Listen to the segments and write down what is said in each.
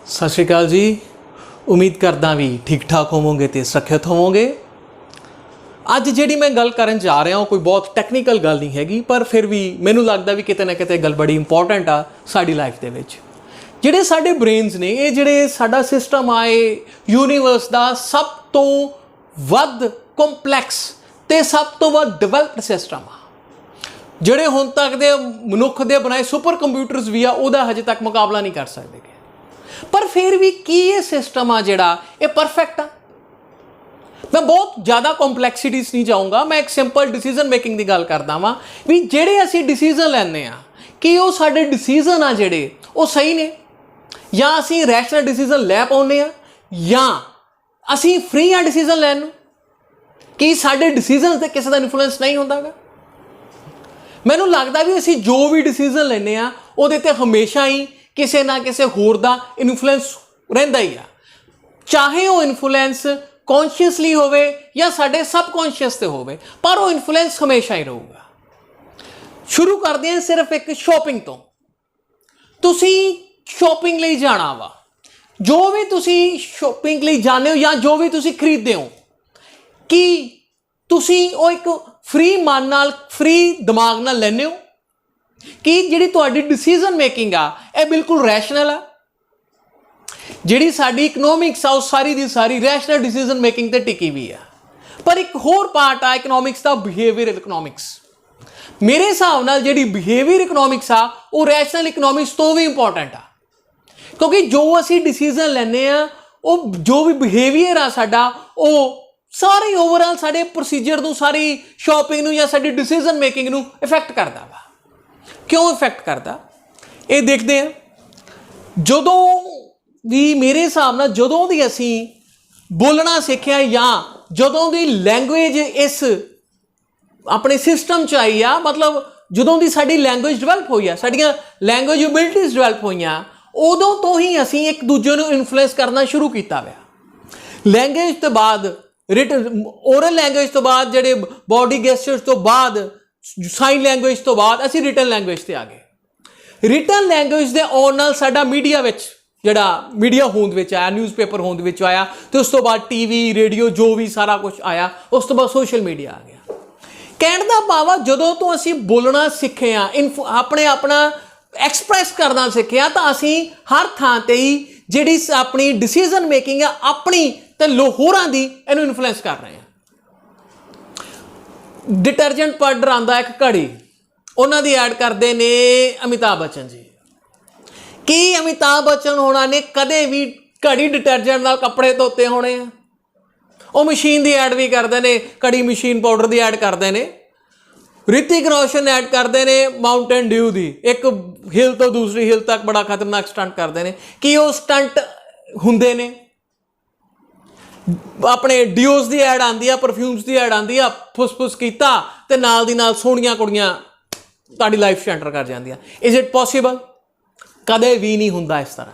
सत श्री अकाल जी। उम्मीद करदा भी ठीक ठाक होवोगे तो सुरक्षित होवोगे। अज जिहड़ी मैं गल करन जा रहा कोई बहुत टैक्नीकल गल नहीं हैगी, पर फिर भी मैनूं लगदा भी किते ना किते गल बड़ी इंपॉर्टेंट आ साडी लाइफ दे विच। जिहड़े साडे ब्रेनस ने ये जिहड़े साडा सिस्टम आ यूनीवर्स का सब तो वध कंपलैक्स ते सब तो वध डिवेलप्ड सिस्टम आ। जिहड़े हुण तक दे मनुख दे बनाए सुपर कंप्यूटर्स भी आ उहदा हजे तक मुकाबला नहीं कर सकते, पर फिर भी की ये सिस्टम आ जिहड़ा ये परफेक्ट आ। मैं बहुत ज़्यादा कॉम्पलैक्सिटीज़ नहीं जाऊँगा, मैं एक सिंपल डिसीजन मेकिंग की गल करदा वां भी जिहड़े असीं डिसीजन लैंदे आ कि वो साडे डिसीजन आ जिहड़े वो सही ने, या असीं रैशनल डिसीजन लै पाउने आ, या असीं फ्री आ डिसीजन लैण नूं कि साडे डिसीजन ते किसी दा इन्फ्लुएंस नहीं हुंदा गा। मैनूं लगदा भी असीं जो भी डिसीजन लैंदे आ उहदे ते हमेशा ही किसी ना किसी होर दा इन्फ्लुएंस रहिंदा ही आ, चाहे वो इन्फ्लुएंस कॉन्शियसली होवे या साडे सबकॉन्शियस ते होवे, पर वो इन्फ्लुएंस हमेशा ही रहूगा। शुरू करते हैं सिर्फ एक शॉपिंग तो। तुसी शॉपिंग लई जाना वा, जो भी तुसी शॉपिंग लई जाने हो या जो भी तुसी खरीदते हो, कि तुसी वो एक फ्री मन नाल फ्री दिमाग नाल लैंदे हो कि जिहड़ी तुहाडी डिसीजन मेकिंग आ यह बिल्कुल रैशनल आ। जिहड़ी साडी इकनॉमिक्स आ सारी दी सारी रैशनल डिसीजन मेकिंग ते टिकी हुई आ, पर एक होर पार्ट आ इकनॉमिक्स दा बिहेवियर इकनॉमिक्स। मेरे हिसाब नाल जिहड़ी बिहेवियर इकनॉमिक्स आ वो रैशनल इकनॉमिक्स तो भी इंपॉर्टेंट आ, क्योंकि जो असीं डिसीजन लैंदे आ वो जो भी बिहेवियर आ साडा वो सारी ओवरऑल साडे प्रोसीजर नूं सारी शॉपिंग नूं या साडी डिसीजन मेकिंग नूं इफैक्ट करदा वा। क्यों इफैक्ट करता ये देखते हैं। जदों भी मेरे हिसाब नाल जदों दी असीं बोलना सीखिया या जदों दी लैंगुएज इस अपने सिस्टम च आई आ, मतलब जदों दी साडी लैंगुएज डिवेलप हुई आ, साडियां लैंगुएज एबिलिटीज़ डिवेलप होईयां, उदों तो ही असीं एक दूजे नूं इन्फ्लुएंस करना शुरू कीता वा। लैंगुएज तो बाद रिटन ओरल लैंगुएज तो बाद जिहड़े बॉडी गैस्चर्स तो बाद साइन लैंगुएज तो बाद असीं रिटन लैंगुएज ते आ गए। रिटन लैंगुएज दे आउण नाल साडा मीडिया विच जिहड़ा मीडिया होंद विच आया, न्यूज़पेपर होंद विच आया, तो उस तो बाद टीवी रेडियो जो भी सारा कुछ आया, उस तो बाद सोशल मीडिया आ गया। कहण दा भाव जदों तो असीं बोलना सीखे आ, अपने अपना एक्सप्रैस करना सीखे आ, तां असीं हर थां ते ही जिहड़ी अपनी डिसीजन मेकिंग है अपनी ते होरां दी इहनूं इन्फ्लुएंस कर रहे हैं। डिटर्जेंट पाउडर आंदा एक घड़ी, उन्हां दी ऐड करते ने अमिताभ बच्चन जी। कि अमिताभ बच्चन होना ने कदे भी घड़ी डिटर्जेंट नाल कपड़े धोते होने आ? वो मशीन की ऐड भी करते हैं, घड़ी मशीन पाउडर की ऐड करते हैं। ऋतिक रोशन ऐड करते हैं माउंटेन ड्यू की, एक हिल तो दूसरी हिल तक बड़ा खतरनाक स्टंट करते हैं। कि वो स्टंट हुंदे ने अपने डिओज की ऐड आती है, परफ्यूम्स की ऐड आती है, फुस किया तो नाल दी नाल सोहणियां कुड़ियां तुहाडी लाइफ च एंटर कर जांदियां। Is it possible? कदे भी नहीं हुंदा इस तरह।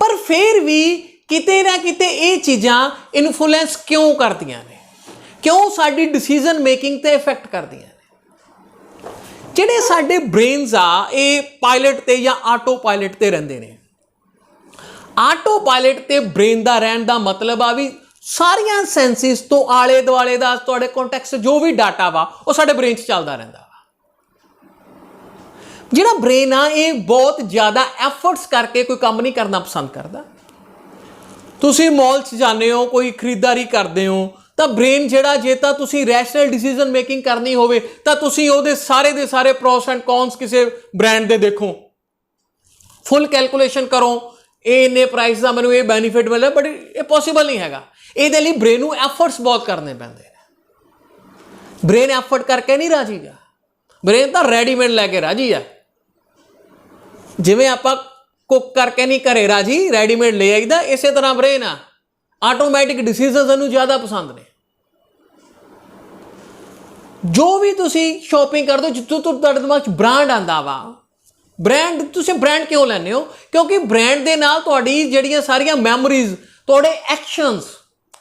पर फिर भी किते ना किते ये चीज़ां इन्फ्लुएंस क्यों करदियां ने, क्यों साडी डिसीजन मेकिंग ते इफेक्ट करदियां ने? जिहड़े साडे ब्रेन्स आ ये पायलट ते या आटो पायलट ते रहिंदे ने। आटो पायलट ते ब्रेन का रहन का मतलब आ भी सारियां सेंसिस तो आले दुआले का तुहाडे कॉन्टैक्स्ट जो भी डाटा वा वो साडे ब्रेन च चलदा रहिंदा वा। जिहड़ा ब्रेन आ ये बहुत ज़्यादा एफर्ट्स करके कोई काम नहीं करना पसंद करता। तुसीं मॉल च जाने हो, कोई खरीदारी करते हो, तो ब्रेन जिहड़ा जे तां तुसीं रैशनल डिसीजन मेकिंग करनी होवे तां तुसीं ओहदे सारे दे सारे प्रोस एंड कॉन्स किसी ब्रांड दे देखो, फुल कैलकुलेशन करो, ये इन्ने प्राइस का मैनूं ये बेनीफिट मिले, बट ये पॉसीबल नहीं हैगा। इहदे लई ब्रेन नूं एफर्ट्स बहुत करने पैंदे ने। ब्रेन एफर्ट करके नहीं राजी गा, ब्रेन तो रेडीमेड लैके राजी है। जिवें आपां कुक करके नहीं घरे राजी, रेडीमेड ले आईदा, इस तरह ब्रेन आ आटोमैटिक डिसीजन इहनूं ज़्यादा पसंद ने। जो भी तुसीं शॉपिंग करदे हो जित्थों तुहाडे दिमाग च ब्रांड आंदा वा, ब्रांड तुसीं ब्रांड क्यों लैंदे हो? क्योंकि ब्रांड दे नाल तुहाडी जिहड़ियां सारियां मैमोरीज, तुहाडे एक्शनस,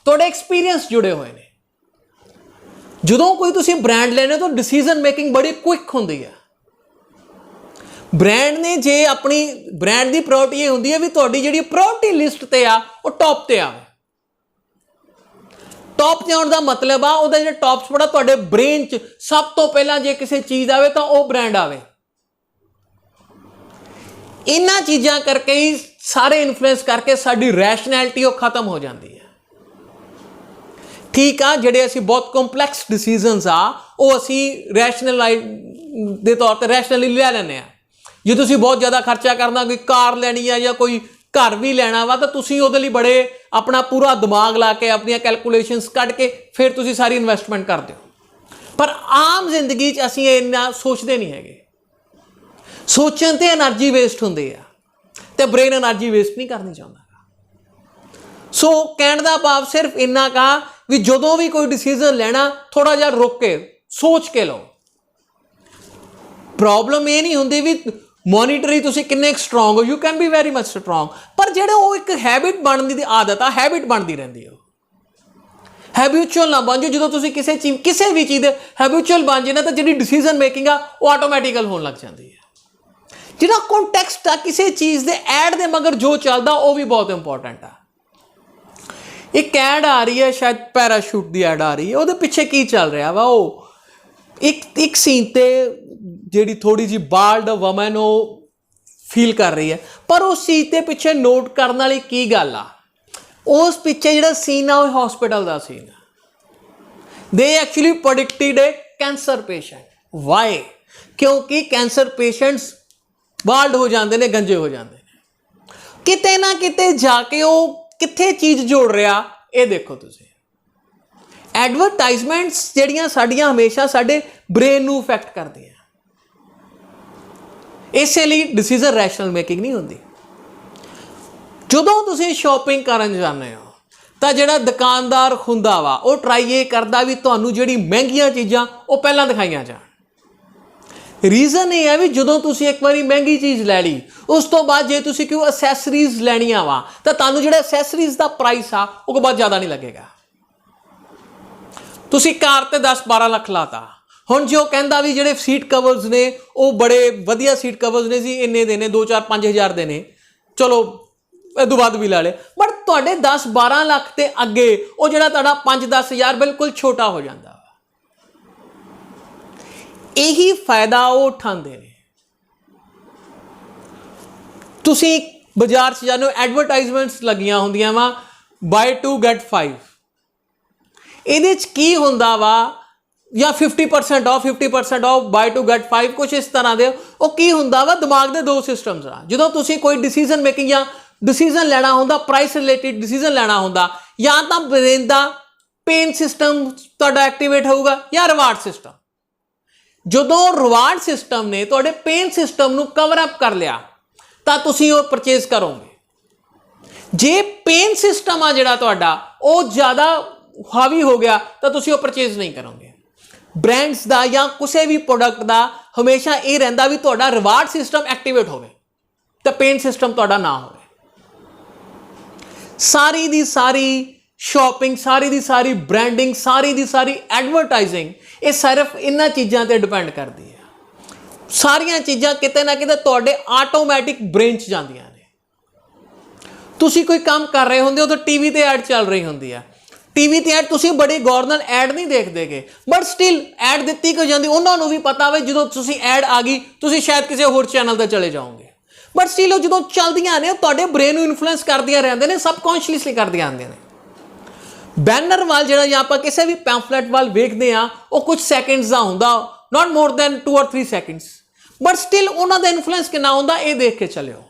तुहाडे एक्सपीरियंस जुड़े हुए हैं। जदों कोई तुसीं ब्रांड लैंदे हो तो डिसीजन मेकिंग बड़ी क्विक हुंदी है। ब्रांड ने जे अपनी ब्रांड की प्रायोरिटी ये होंगी है भी तुहाडी जिहड़ी प्रायोरिटी लिस्ट ते आ वो टॉप ते आवे। टॉप ते आउण दा मतलब आ उहदा जिहड़ा टॉप स्पॉट आ तुहाडे ब्रेन च सब तो पहला जे किसी चीज़ आवे तो वो ब्रांड आवे। इन्हां चीज़ां करके ही सारे इन्फ्लुएंस करके साडी रैशनैलिटी वो खत्म हो जाती है। ठीक आ जिहड़े असीं बहुत कंपलैक्स डिसीजनस आ वो असीं रैशनलाइज दे तौर पर रैशनली ले लैंदे आ। जो तुसीं बहुत ज़्यादा खर्चा करना कोई कार लैनी है या कोई घर भी लेना वा तो तुसीं उहदे लई बड़े अपना पूरा दिमाग ला के अपनी कैलकुलेशनस कढ़ के फिर तुसीं सारी इन्वैसटमेंट करदे हो। पर आम जिंदगी च असीं इन्ना सोचते नहीं हैगे। सोचण ते एनर्जी वेस्ट हुंदी आ ते ब्रेन एनर्जी वेस्ट नहीं करनी चाहुंदा। सो कहण दा भाव सिर्फ इन्ना का भी जदों भी कोई डिसीजन लेना थोड़ा जिहा रुक के सोच के लो। प्रॉब्लम ये नहीं हुंदी भी मॉनिटरी तुसीं किन्ने स्ट्रोंग हो, you can be very much strong, पर जिहड़े वो एक हैबिट बनने की आदत आ हैबिट बनती रहती है। हैबिचुअल ना बन जाओ। जो तुसीं किसी चीज़ किसी भी चीज़ हैबिचुअल बन जाए ना तो जी डिसीजन मेकिंग आ वो ऑटोमैटिकल होने लग जाती है। जिहड़ा कॉन्टैक्सट आ किसी चीज़ के ऐड के मगर जो चलता वो भी बहुत इंपॉर्टेंट आ। एक ऐड आ रही है शायद पैराशूट की ऐड आ रही है, वो पिछे की चल रहा वा वो एक सीन ते जिहड़ी थोड़ी जी बाल्ड वमन वो फील कर रही है, पर उस चीज़ के पिछे नोट करने वाली की गल आ उस पिछे जिहड़ा सीन आ हॉस्पिटल का सीन आ। They actually predicted a cancer patient. Why? क्योंकि कैंसर पेशेंट्स बाल्ड हो जाते हैं, गंजे हो जाते हैं। किते ना किते जाके वो कित्थे चीज़ जोड़ रहा ये देखो तुसीं। एडवरटाइजमेंट्स जिहड़ियां साडियां हमेशा साडे ब्रेन नूं इफैक्ट करदियां। इसलिए डिसीजन रैशनल मेकिंग नहीं होंदी। जदों तुसीं शॉपिंग करन जाते हो तो जिहड़ा दुकानदार हुंदा वा वो ट्राई ये करदा भी तुहानूं जिहड़ी महंगियां चीज़ां वो पहलां दिखाईआं जाण। रीजन ये है भी जदों तुसीं एक बारी महंगी चीज़ लै ली उस तो बाद जे तुसीं कोई असैसरीज लैणियां वा तो तुहानूं जिहड़ा असैसरीज का प्राइस आ वो बहुत ज़्यादा नहीं लगेगा। तुसीं कार ते 10-12 लख लाता, हुण जो कहंदा भी जिहड़े सीट कवर्स ने वो बड़े वधिया सीट कवर्स ने जी इन्ने दे ने 2-4-5 हज़ार दे ने, चलो इदों वध भी ला ले, बट तुहाडे 10-12 लख ते अगे वो जिहड़ा तुहाडा 5-10 हज़ार बिल्कुल छोटा हो जाता। यही फायदा वो उठाते हैं। तुसीं बाजार से जाने एडवरटाइजमेंट्स लगियां होंदियां वा बाय 2 गेट 5, ਇਹਦੇ ਚ ਕੀ ਹੁੰਦਾ ਵਾ ਜਾਂ 50% ਆਫ 50% ਆਫ ਬਾय 2 गेट 5 ਕੁਛ ਇਸ ਤਰ੍ਹਾਂ ਦੇ। ਉਹ ਕੀ ਹੁੰਦਾ ਵਾ ਦਿਮਾਗ ਦੇ ਦੋ ਸਿਸਟਮਸ ਆ। ਜਦੋਂ ਤੁਸੀਂ ਕੋਈ ਡਿਸੀਜਨ ਮੇਕਿੰਗ ਜਾਂ ਡਿਸੀਜਨ ਲੈਣਾ ਹੁੰਦਾ ਪ੍ਰਾਈਸ ਰਿਲੇਟਡ ਡਿਸੀਜਨ ਲੈਣਾ ਹੁੰਦਾ ਜਾਂ ਤਾਂ ਬ੍ਰੇਨ ਦਾ ਪੇਨ ਸਿਸਟਮ ਤੁਹਾਡਾ ਐਕਟੀਵੇਟ ਹੋਊਗਾ ਜਾਂ ਰਿਵਾਰਡ ਸਿਸਟਮ। ਜਦੋਂ ਰਿਵਾਰਡ ਸਿਸਟਮ ਨੇ ਤੁਹਾਡੇ ਪੇਨ ਸਿਸਟਮ ਨੂੰ ਕਵਰ ਅਪ ਕਰ ਲਿਆ ਤਾਂ ਤੁਸੀਂ ਉਹ ਪਰਚੇਜ਼ ਕਰੋਗੇ। ਜੇ ਪੇਨ ਸਿਸਟਮ ਆ ਜਿਹੜਾ ਤੁਹਾਡਾ ਉਹ ਜ਼ਿਆਦਾ हावी हो गया तो तुसीं वो परचेज नहीं करोगे। ब्रांड्स का या किसी भी प्रोडक्ट का हमेशा ये रहिंदा भी तुहाडा रिवार्ड सिस्टम एक्टिवेट होवे तो पेन सिस्टम तुहाडा ना होवे। सारी दी सारी शॉपिंग, सारी दी सारी ब्रांडिंग, सारी दी सारी एडवरटाइजिंग ये सिर्फ इन्हां चीज़ां ते डिपेंड करती है। सारियां चीज़ां किते ना किते तुहाडे आटोमैटिक ब्रेन च जांदियां ने। तुसीं कोई काम कर रहे होंदे हो तो टीवी ते ऐड चल रही होंदी है, टीवी ते ऐड तुसीं बड़ी गौर नाल ऐड नहीं देखदेगे, बट स्टिल ऐड दित्ती क्यों जाती उन्होंने भी पता वे जो तुसीं ऐड आ गई तुसीं शायद किसी होर चैनल ते चले जाओगे, बट स्टिल जो चलदियां ने तुहाडे ब्रेन नूं इन्फ्लुएंस करदियां रहिंदे ने, सबकॉन्शियसली करदियां आंदियां ने। बैनर वाल जिहड़ा जां आपां किसी भी पैम्फलेट वाल वेखदे आ वो कुछ सैकेंड्स दा हुंदा, नॉट मोर दैन 2 और 3 सैकेंड्स, बट स्टिल उन्हां दा इन्फ्लुएंस किन्ना हुंदा ये देख के चलिओ।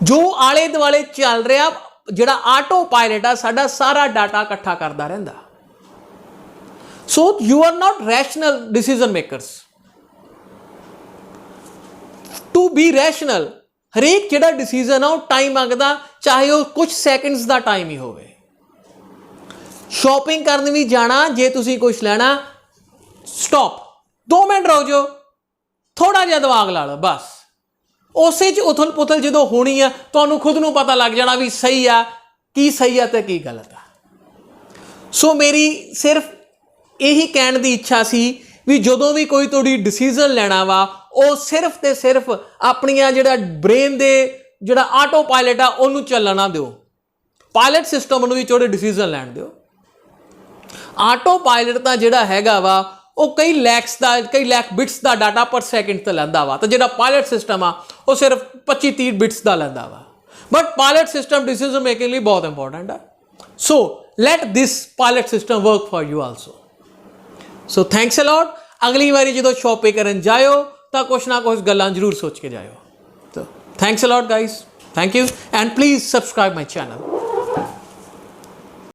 जो आले दुआले चल रहा जिहड़ा आटो पायलट आ साडा सारा डाटा इकट्ठा करता रहिंदा। So you are not rational decision makers. To be rational हरेक जिहड़ा डिसीजन आ वो टाइम मंगदा, चाहे वो कुछ सैकेंड्स का टाइम ही होवे। शॉपिंग करन भी जाना, जे तुसीं कुछ लेना स्टॉप 2 मिनट रुक जाओ, थोड़ा जिहा दिमाग ला लो बस। उसे उथल पुथल जो होनी है तो खुद नूं पता लग जाना भी सही आ की सही है तो की गलत है। सो मेरी सिर्फ यही कहने की इच्छा सी भी जदों भी कोई तुहाडी डिसीजन लेना वा ਉਹ ਸਿਰਫ ਤੇ ਸਿਰਫ ਆਪਣੀਆਂ ਜਿਹੜਾ ਬ੍ਰੇਨ ਦੇ ਜਿਹੜਾ ਆਟੋ ਪਾਇਲਟ ਆ ਉਹਨੂੰ ਚੱਲਣ ਨਾ ਦਿਓ। ਪਾਇਲਟ ਸਿਸਟਮ ਨੂੰ ਵੀ ਥੋੜੇ ਡਿਸੀਜਨ ਲੈਣ ਦਿਓ। ਆਟੋ ਪਾਇਲਟ ਤਾਂ ਜਿਹੜਾ ਹੈਗਾ ਵਾ ਉਹ ਕਈ ਲੱਖ ਬਿਟਸ ਦਾ ਡਾਟਾ ਪਰ ਸੈਕਿੰਡ ਤੇ ਲੈਂਦਾ ਵਾ, ਤੇ ਜਿਹੜਾ ਪਾਇਲਟ ਸਿਸਟਮ ਆ ਉਹ ਸਿਰਫ 25-30 ਬਿਟਸ ਦਾ ਲੈਂਦਾ ਵਾ। But pilot system decision making ਲਈ ਬਹੁਤ ਇੰਪੋਰਟੈਂਟ ਆ। So let this pilot system work for you also. So thanks a lot. ਅਗਲੀ ਵਾਰੀ ਜਦੋਂ ਸ਼ਾਪਿੰਗ ਕਰਨ ਜਾਇਓ ਤਾਂ ਕੁਛ ਨਾ ਕੁਛ ਗੱਲਾਂ ਜ਼ਰੂਰ ਸੋਚ ਕੇ ਜਾਇਓ। So thanks a lot guys, thank you, and please subscribe my channel.